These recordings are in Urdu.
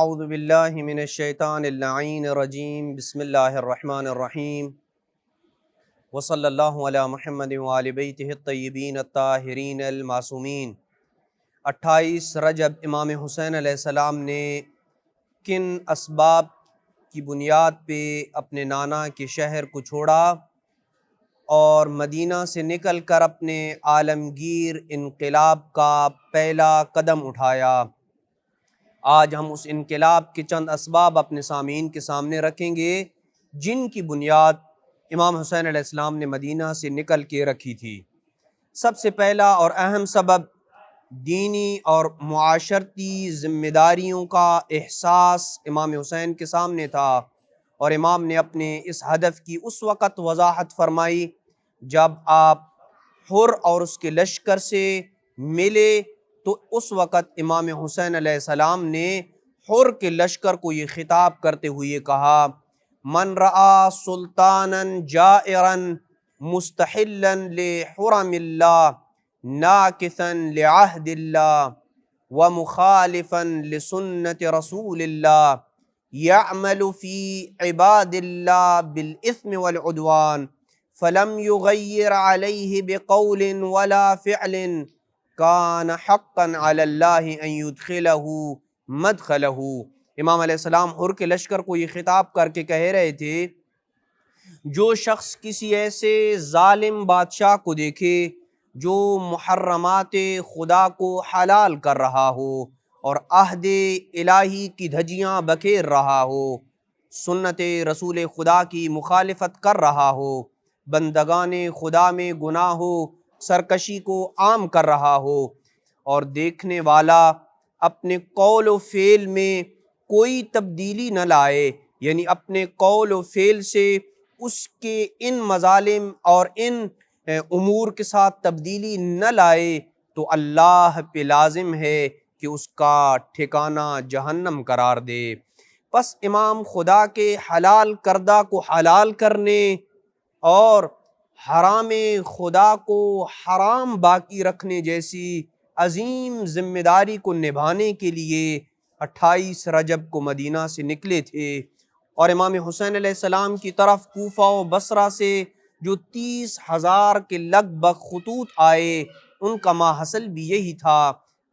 اعوذ باللہ من الشیطان اللعین الرجیم بسم اللہ الرحمن الرحیم وصلی اللہ علی محمد وآل بیتہ الطیبین الطاہرین المعصومین۔ 28 رجب امام حسین علیہ السلام نے کن اسباب کی بنیاد پہ اپنے نانا کے شہر کو چھوڑا اور مدینہ سے نکل کر اپنے عالمگیر انقلاب کا پہلا قدم اٹھایا؟ آج ہم اس انقلاب کے چند اسباب اپنے سامعین کے سامنے رکھیں گے جن کی بنیاد امام حسین علیہ السلام نے مدینہ سے نکل کے رکھی تھی۔ سب سے پہلا اور اہم سبب دینی اور معاشرتی ذمہ داریوں کا احساس امام حسین کے سامنے تھا، اور امام نے اپنے اس ہدف کی اس وقت وضاحت فرمائی جب آپ حر اور اس کے لشکر سے ملے، تو اس وقت امام حسین علیہ السلام نے حر کے لشکر کو یہ خطاب کرتے ہوئے کہا: من رعا سلطانا جائرا مستحلا لحرم اللہ ناکثا لعہد اللہ ومخالفا لسنت رسول اللہ یعمل فی عباد اللہ بالاثم والعدوان فلم یغیر علیہ بقول ولا فعل کان حقا علی اللہ ان یدخلہ مدخلہ۔ امام علیہ السلام حر کے لشکر کو یہ خطاب کر کے کہہ رہے تھے، جو شخص کسی ایسے ظالم بادشاہ کو دیکھے جو محرمات خدا کو حلال کر رہا ہو اور عہد الہی کی دھجیاں بکھیر رہا ہو، سنت رسول خدا کی مخالفت کر رہا ہو، بندگان خدا میں گناہ و سرکشی کو عام کر رہا ہو، اور دیکھنے والا اپنے قول و فعل میں کوئی تبدیلی نہ لائے، یعنی اپنے قول و فعل سے اس کے ان مظالم اور ان امور کے ساتھ تبدیلی نہ لائے، تو اللہ پہ لازم ہے کہ اس کا ٹھکانہ جہنم قرار دے۔ پس امام خدا کے حلال کردہ کو حلال کرنے اور حرام خدا کو حرام باقی رکھنے جیسی عظیم ذمہ داری کو نبھانے کے لیے 28 رجب کو مدینہ سے نکلے تھے، اور امام حسین علیہ السلام کی طرف کوفہ و بصرہ سے جو 30,000 کے لگ بھگ خطوط آئے، ان کا ماحصل بھی یہی تھا: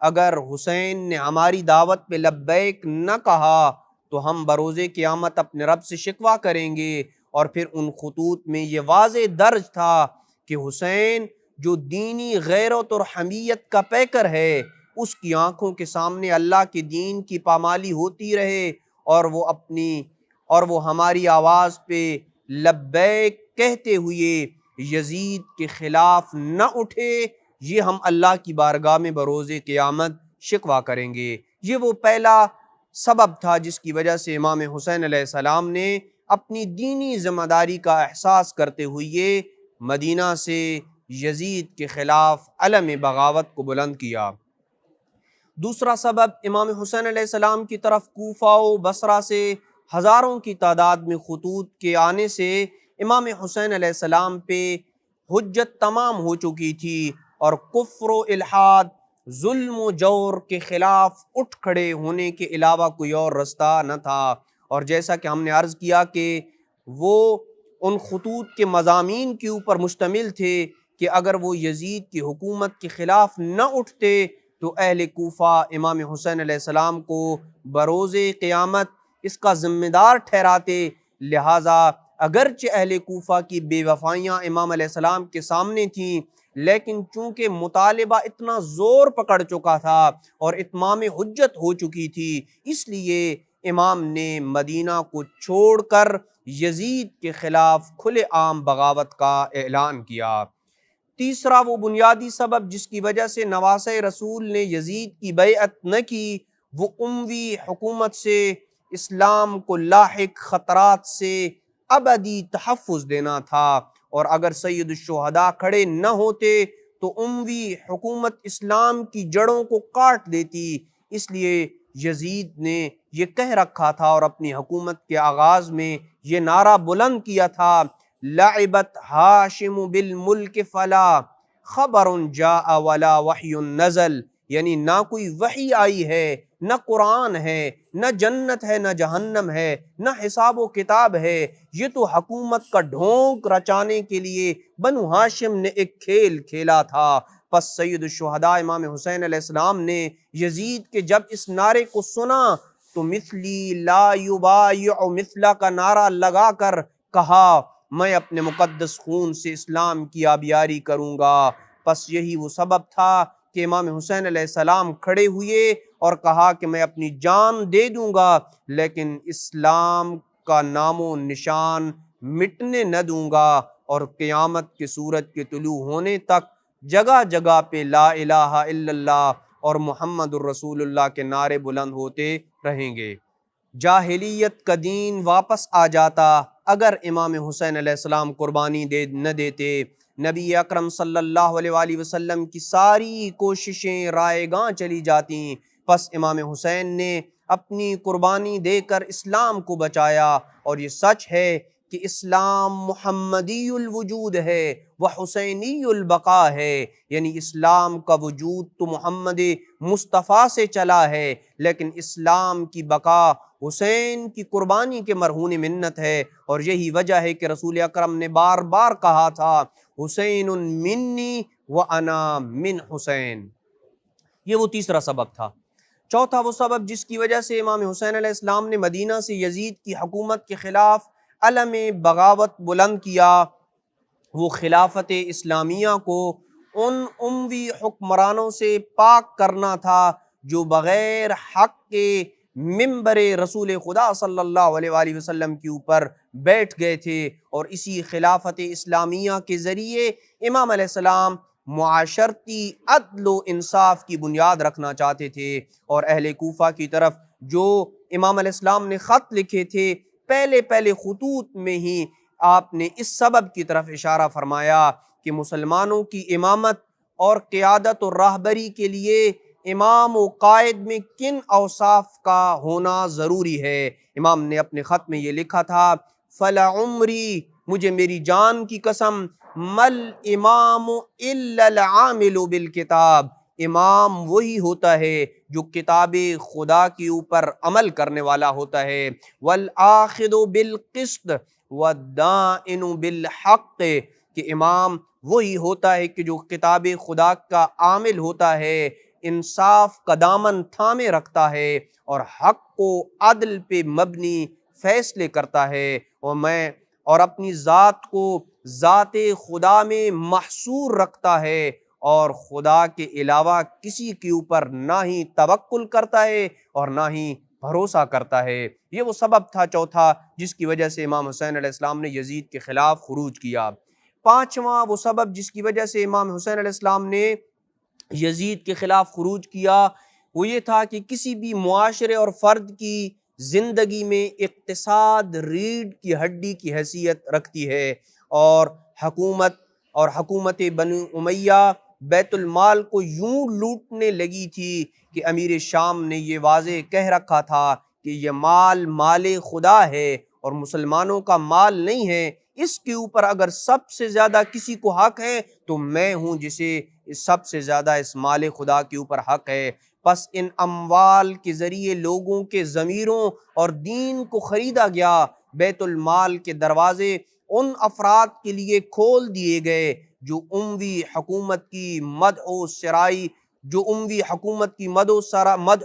اگر حسین نے ہماری دعوت پہ لبیک نہ کہا تو ہم بروز قیامت اپنے رب سے شکوہ کریں گے۔ اور پھر ان خطوط میں یہ واضح درج تھا کہ حسین جو دینی غیرت اور حمیت کا پیکر ہے، اس کی آنکھوں کے سامنے اللہ کے دین کی پامالی ہوتی رہے، اور وہ ہماری آواز پہ لبیک کہتے ہوئے یزید کے خلاف نہ اٹھے، یہ ہم اللہ کی بارگاہ میں بروز قیامت شکوہ کریں گے۔ یہ وہ پہلا سبب تھا جس کی وجہ سے امام حسین علیہ السلام نے اپنی دینی ذمہ داری کا احساس کرتے ہوئے مدینہ سے یزید کے خلاف علم بغاوت کو بلند کیا۔ دوسرا سبب امام حسین علیہ السلام کی طرف کوفہ و بصرہ سے ہزاروں کی تعداد میں خطوط کے آنے سے امام حسین علیہ السلام پہ حجت تمام ہو چکی تھی، اور کفر و الحاد، ظلم و جور کے خلاف اٹھ کھڑے ہونے کے علاوہ کوئی اور رستہ نہ تھا۔ اور جیسا کہ ہم نے عرض کیا کہ وہ ان خطوط کے مضامین کے اوپر مشتمل تھے کہ اگر وہ یزید کی حکومت کے خلاف نہ اٹھتے تو اہل کوفہ امام حسین علیہ السلام کو بروز قیامت اس کا ذمہ دار ٹھہراتے، لہٰذا اگرچہ اہل کوفہ کی بے وفائیاں امام علیہ السلام کے سامنے تھیں، لیکن چونکہ مطالبہ اتنا زور پکڑ چکا تھا اور اتمام حجت ہو چکی تھی، اس لیے امام نے مدینہ کو چھوڑ کر یزید کے خلاف کھلے عام بغاوت کا اعلان کیا۔ تیسرا وہ بنیادی سبب جس کی وجہ سے نواسۂ رسول نے یزید کی بیعت نہ کی، وہ اموی حکومت سے اسلام کو لاحق خطرات سے ابدی تحفظ دینا تھا، اور اگر سید الشہداء کھڑے نہ ہوتے تو اموی حکومت اسلام کی جڑوں کو کاٹ دیتی۔ اس لیے یزید نے یہ کہہ رکھا تھا اور اپنی حکومت کے آغاز میں یہ نعرہ بلند کیا تھا: لعبت ہاشم بالملک فلا خبر جاء ولا وحی نزل یعنی نہ کوئی وحی آئی ہے، نہ قرآن ہے، نہ جنت ہے، نہ جہنم ہے، نہ حساب و کتاب ہے، یہ تو حکومت کا ڈھونک رچانے کے لیے بنو ہاشم نے ایک کھیل کھیلا تھا۔ پس سید الشہداء امام حسین علیہ السلام نے یزید کے جب اس نعرے کو سنا تو مثلی لا یبایع مثلا کا نعرہ لگا کر کہا میں اپنے مقدس خون سے اسلام کی آبیاری کروں گا۔ پس یہی وہ سبب تھا کہ امام حسین علیہ السلام کھڑے ہوئے اور کہا کہ میں اپنی جان دے دوں گا لیکن اسلام کا نام و نشان مٹنے نہ دوں گا، اور قیامت کے سورج کے طلوع ہونے تک جگہ جگہ پہ لا الہ الا اللہ اور محمد الرسول اللہ کے نعرے بلند ہوتے رہیں گے۔ جاہلیت کا دین واپس آ جاتا اگر امام حسین علیہ السلام قربانی نہ دیتے۔ نبی اکرم صلی اللہ علیہ وآلہ وسلم کی ساری کوششیں رائے گاں چلی جاتیں، پس امام حسین نے اپنی قربانی دے کر اسلام کو بچایا، اور یہ سچ ہے کہ اسلام محمدی الوجود ہے وہ حسینی البقاء ہے، یعنی اسلام کا وجود تو محمد مصطفیٰ سے چلا ہے لیکن اسلام کی بقا حسین کی قربانی کے مرہون منت ہے، اور یہی وجہ ہے کہ رسول اکرم نے بار بار کہا تھا حسین منی وانا من حسین۔ یہ وہ تیسرا سبب تھا۔ چوتھا وہ سبب جس کی وجہ سے امام حسین علیہ السلام نے مدینہ سے یزید کی حکومت کے خلاف علم بغاوت بلند کیا، وہ خلافت اسلامیہ کو ان اموی حکمرانوں سے پاک کرنا تھا جو بغیر حق کے منبر رسول خدا صلی اللہ علیہ وآلہ وسلم کے اوپر بیٹھ گئے تھے، اور اسی خلافت اسلامیہ کے ذریعے امام علیہ السلام معاشرتی عدل و انصاف کی بنیاد رکھنا چاہتے تھے، اور اہل کوفہ کی طرف جو امام علیہ السلام نے خط لکھے تھے پہلے خطوط میں ہی آپ نے اس سبب کی طرف اشارہ فرمایا کہ مسلمانوں کی امامت اور قیادت و راہبری کے لیے امام و قائد میں کن اوصاف کا ہونا ضروری ہے۔ امام نے اپنے خط میں یہ لکھا تھا فَلَعُمْرِي مجھے میری جان کی قسم مل امام الا العامل بالکتاب، امام وہی ہوتا ہے جو کتاب خدا کے اوپر عمل کرنے والا ہوتا ہے، والآخذ بالقسط والدائن بالحق، کہ امام وہی ہوتا ہے کہ جو کتاب خدا کا عامل ہوتا ہے، انصاف کا دامن تھامے رکھتا ہے اور حق کو عدل پہ مبنی فیصلے کرتا ہے، اور اپنی ذات کو ذات خدا میں محصور رکھتا ہے اور خدا کے علاوہ کسی کے اوپر نہ ہی توکل کرتا ہے اور نہ ہی بھروسہ کرتا ہے۔ یہ وہ سبب تھا چوتھا جس کی وجہ سے امام حسین علیہ السلام نے یزید کے خلاف خروج کیا۔ پانچواں وہ سبب جس کی وجہ سے امام حسین علیہ السلام نے یزید کے خلاف خروج کیا وہ یہ تھا کہ کسی بھی معاشرے اور فرد کی زندگی میں اقتصاد ریڑھ کی ہڈی کی حیثیت رکھتی ہے، اور حکومت بنو امیہ بیت المال کو یوں لوٹنے لگی تھی کہ امیر شام نے یہ واضح کہہ رکھا تھا کہ یہ مال خدا ہے اور مسلمانوں کا مال نہیں ہے، اس کے اوپر اگر سب سے زیادہ کسی کو حق ہے تو میں ہوں جسے سب سے زیادہ اس مال خدا کے اوپر حق ہے۔ پس ان اموال کے ذریعے لوگوں کے ضمیروں اور دین کو خریدا گیا، بیت المال کے دروازے ان افراد کے لیے کھول دیے گئے جو اموی حکومت کی مدح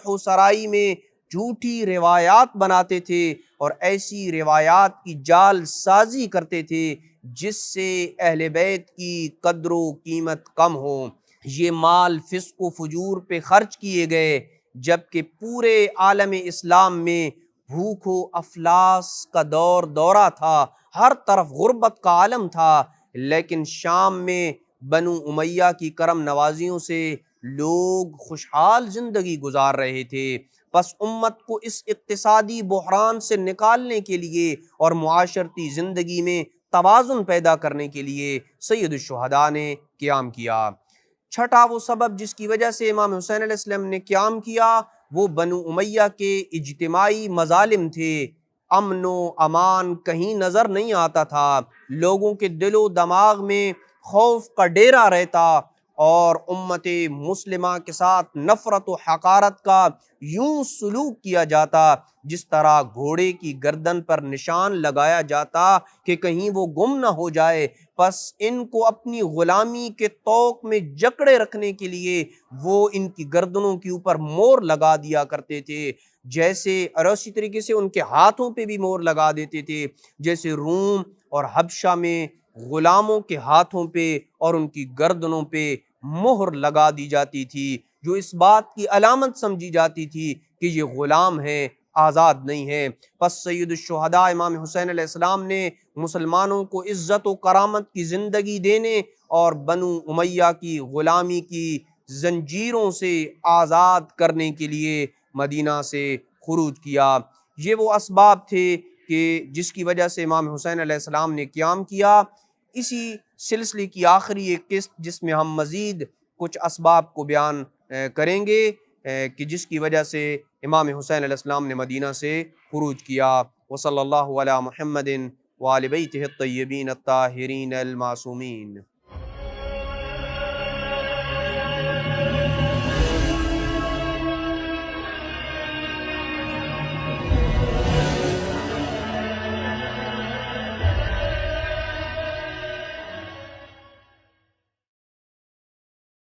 و سرائی میں جھوٹی روایات بناتے تھے اور ایسی روایات کی جال سازی کرتے تھے جس سے اہل بیت کی قدر و قیمت کم ہو۔ یہ مال فسق و فجور پہ خرچ کیے گئے، جبکہ پورے عالم اسلام میں بھوک و افلاس کا دورہ تھا، ہر طرف غربت کا عالم تھا، لیکن شام میں بنو امیہ کی کرم نوازیوں سے لوگ خوشحال زندگی گزار رہے تھے۔ پس امت کو اس اقتصادی بحران سے نکالنے کے لیے اور معاشرتی زندگی میں توازن پیدا کرنے کے لیے سید الشہداء نے قیام کیا۔ چھٹا وہ سبب جس کی وجہ سے امام حسین علیہ السلام نے قیام کیا وہ بنو امیہ کے اجتماعی مظالم تھے۔ امن و امان کہیں نظر نہیں آتا تھا، لوگوں کے دل و دماغ میں خوف کا ڈیرا رہتا اور امت مسلمہ کے ساتھ نفرت و حقارت کا یوں سلوک کیا جاتا جس طرح گھوڑے کی گردن پر نشان لگایا جاتا کہ کہیں وہ گم نہ ہو جائے، پس ان کو اپنی غلامی کے طوق میں جکڑے رکھنے کے لیے وہ ان کی گردنوں کے اوپر مور لگا دیا کرتے تھے، جیسے اور اسی طریقے سے ان کے ہاتھوں پہ بھی مور لگا دیتے تھے، جیسے روم اور حبشہ میں غلاموں کے ہاتھوں پہ اور ان کی گردنوں پہ مہر لگا دی جاتی تھی، جو اس بات کی علامت سمجھی جاتی تھی کہ یہ غلام ہیں، آزاد نہیں ہیں۔ پس سید الشہداء امام حسین علیہ السلام نے مسلمانوں کو عزت و کرامت کی زندگی دینے اور بنو امیہ کی غلامی کی زنجیروں سے آزاد کرنے کے لیے مدینہ سے خروج کیا۔ یہ وہ اسباب تھے کہ جس کی وجہ سے امام حسین علیہ السلام نے قیام کیا۔ اسی سلسلے کی آخری ایک قسط جس میں ہم مزید کچھ اسباب کو بیان کریں گے کہ جس کی وجہ سے امام حسین علیہ السلام نے مدینہ سے خروج کیا۔ وصلی اللہ علی محمد وآل بیتہ الطیبین الطاہرین المعصومین۔